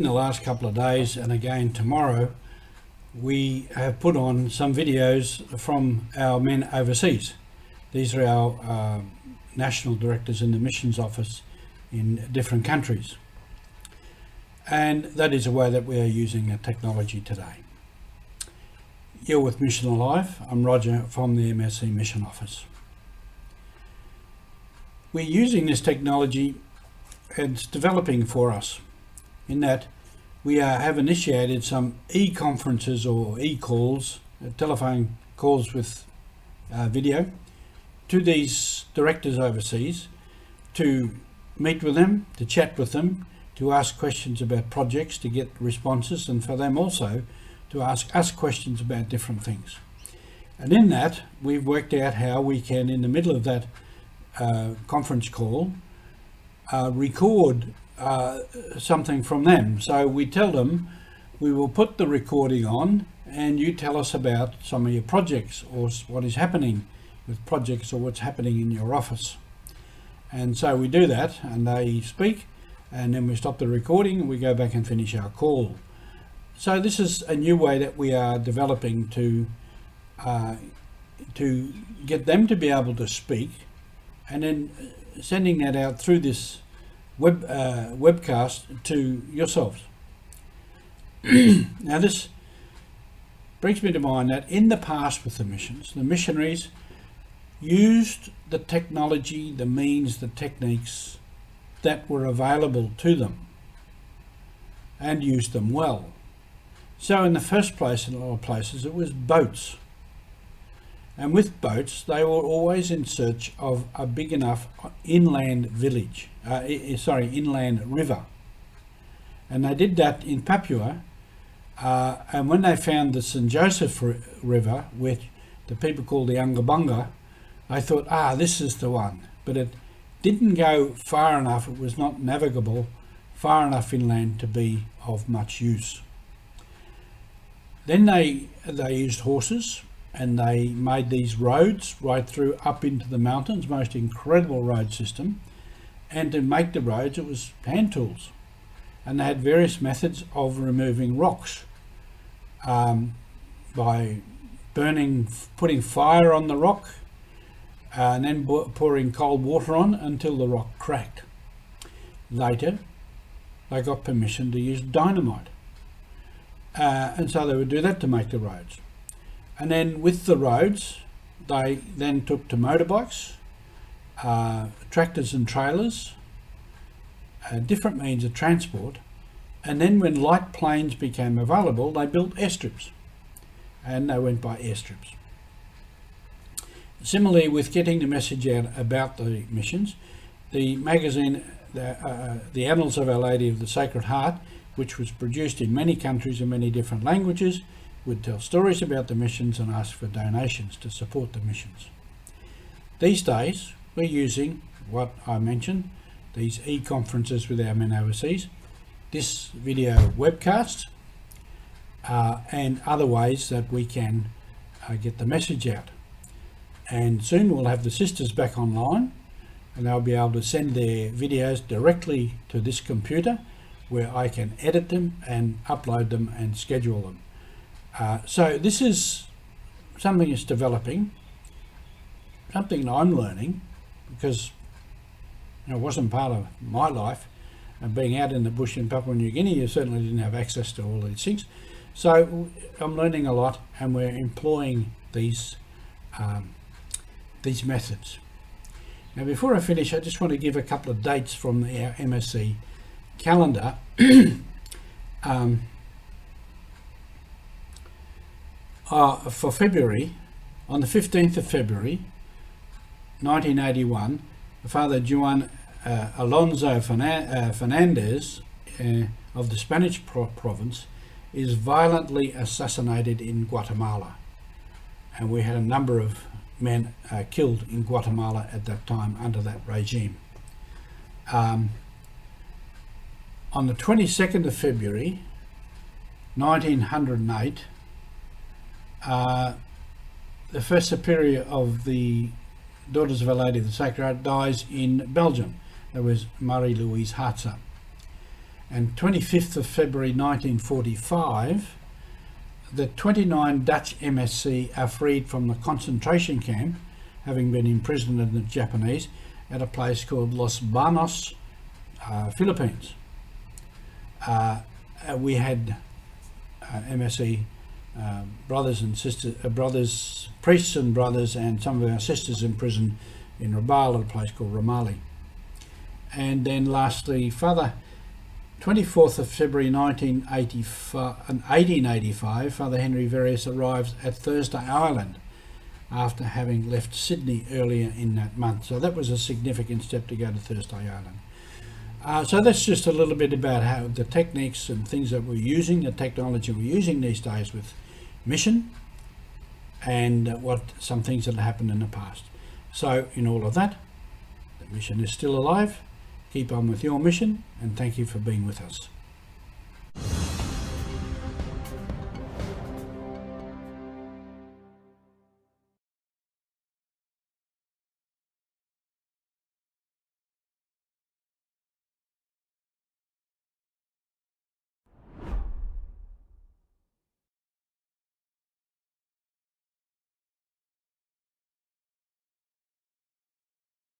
In the last couple of days, and again tomorrow, we have put on some videos from our men overseas. These are our national directors in the missions office in different countries. And that is a way that we are using technology today. You're with Mission Alive. I'm Roger from the MSC Mission Office. We're using this technology and it's developing for us in that we have initiated some e-conferences or e-calls, telephone calls with video, to these directors overseas to meet with them, to chat with them, to ask questions about projects, to get responses, and for them also to ask us questions about different things. And in that, we've worked out how we can, in the middle of that conference call, record something from them. So we tell them we will put the recording on and you tell us about some of your projects or what is happening with projects or what's happening in your office. And so we do that and they speak, and then we stop the recording and we go back and finish our call. So this is a new way that we are developing to get them to be able to speak, and then sending that out through this webcast to yourselves. Now this brings me to mind that in the past with the missions, the missionaries used the technology, the means, the techniques that were available to them and used them well. So in the first place, in a lot of places, it was boats. And with boats, they were always in search of a big enough inland inland river. And they did that in Papua. And when they found the St. Joseph River, which the people call the Ungabunga, they thought, this is the one. But it didn't go far enough. It was not navigable far enough inland to be of much use. Then they used horses, and they made these roads right through up into the mountains, most incredible road system. And to make the roads, it was hand tools. And they had various methods of removing rocks by putting fire on the rock and then pouring cold water on until the rock cracked. Later, they got permission to use dynamite. And so they would do that to make the roads. And then with the roads, they then took to motorbikes, tractors and trailers, different means of transport. And then when light planes became available, they built airstrips, and they went by airstrips. Similarly, with getting the message out about the missions, the magazine, the Annals of Our Lady of the Sacred Heart, which was produced in many countries and many different languages, would tell stories about the missions and ask for donations to support the missions. These days, we're using what I mentioned, these e-conferences with our men overseas, this video webcast, and other ways that we can get the message out. And soon we'll have the sisters back online, and they'll be able to send their videos directly to this computer where I can edit them and upload them and schedule them. So this is something that's developing, something that I'm learning, because it wasn't part of my life. And being out in the bush in Papua New Guinea, you certainly didn't have access to all these things. So I'm learning a lot, and we're employing these methods. Now before I finish, I just want to give a couple of dates from our MSC calendar. For February, on the 15th of February 1981, Father Juan Alonso Fernandez of the Spanish province is violently assassinated in Guatemala. And we had a number of men killed in Guatemala at that time under that regime. On the 22nd of February 1908, the first superior of the Daughters of Our Lady of the Sacred Heart dies in Belgium. That was Marie-Louise Hartzer. And 25th of February 1945, the 29 Dutch MSC are freed from the concentration camp, having been imprisoned in the Japanese at a place called Los Banos, Philippines. We had MSC brothers and sisters, priests and brothers, and some of our sisters in prison in Rabaul at a place called Ramali. And then lastly, 24th of February 1885, Father Henry Verius arrives at Thursday Island after having left Sydney earlier in that month. So that was a significant step to go to Thursday Island. So that's just a little bit about how the techniques and things that we're using, the technology we're using these days with mission, and what some things that happened in the past. So in all of that, the mission is still alive. Keep on with your mission, and thank you for being with us.